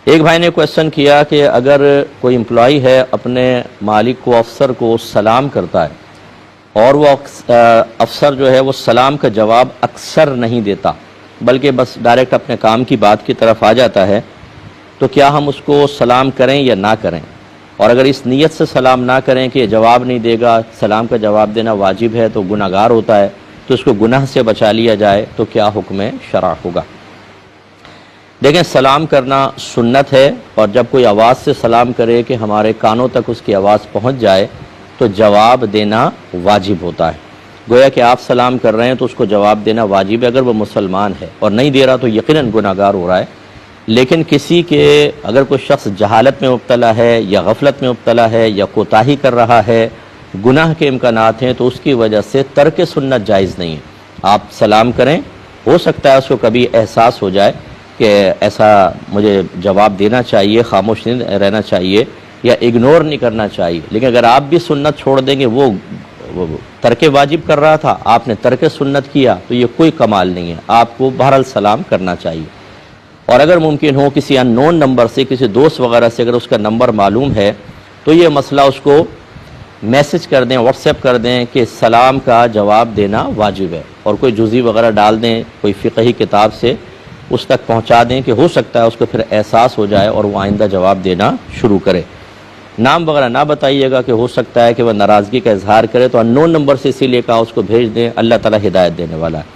ایک بھائی نے کویسچن کیا کہ اگر کوئی امپلائی ہے اپنے مالک کو افسر کو سلام کرتا ہے اور وہ افسر جو ہے وہ سلام کا جواب اکثر نہیں دیتا بلکہ بس ڈائریکٹ اپنے کام کی بات کی طرف آ جاتا ہے، تو کیا ہم اس کو سلام کریں یا نہ کریں؟ اور اگر اس نیت سے سلام نہ کریں کہ یہ جواب نہیں دے گا، سلام کا جواب دینا واجب ہے تو گناہ گار ہوتا ہے، تو اس کو گناہ سے بچا لیا جائے، تو کیا حکم شرع ہوگا؟ دیکھیں، سلام کرنا سنت ہے، اور جب کوئی آواز سے سلام کرے کہ ہمارے کانوں تک اس کی آواز پہنچ جائے تو جواب دینا واجب ہوتا ہے۔ گویا کہ آپ سلام کر رہے ہیں تو اس کو جواب دینا واجب ہے اگر وہ مسلمان ہے، اور نہیں دے رہا تو یقیناً گناہ گار ہو رہا ہے۔ لیکن کسی کے اگر کوئی شخص جہالت میں مبتلا ہے یا غفلت میں مبتلا ہے یا کوتاہی کر رہا ہے، گناہ کے امکانات ہیں، تو اس کی وجہ سے ترک سنت جائز نہیں ہے۔ آپ سلام کریں، ہو سکتا ہے اس کو کبھی احساس ہو جائے کہ ایسا مجھے جواب دینا چاہیے، خاموش نہیں رہنا چاہیے یا اگنور نہیں کرنا چاہیے، لیکن اگر آپ بھی سنت چھوڑ دیں گے، وہ ترک واجب کر رہا تھا، آپ نے ترک سنت کیا، تو یہ کوئی کمال نہیں ہے، آپ کو بہرحال سلام کرنا چاہیے۔ اور اگر ممکن ہو کسی ان نون نمبر سے، کسی دوست وغیرہ سے اگر اس کا نمبر معلوم ہے تو یہ مسئلہ اس کو میسج کر دیں، واٹس ایپ کر دیں کہ سلام کا جواب دینا واجب ہے، اور کوئی جزوی وغیرہ ڈال دیں کوئی فقہی کتاب سے، اس تک پہنچا دیں کہ ہو سکتا ہے اس کو پھر احساس ہو جائے اور وہ آئندہ جواب دینا شروع کرے۔ نام وغیرہ نہ بتائیے گا کہ ہو سکتا ہے کہ وہ ناراضگی کا اظہار کرے، تو ان نون نمبر سے اسی لیے کہا اس کو بھیج دیں، اللہ تعالیٰ ہدایت دینے والا ہے۔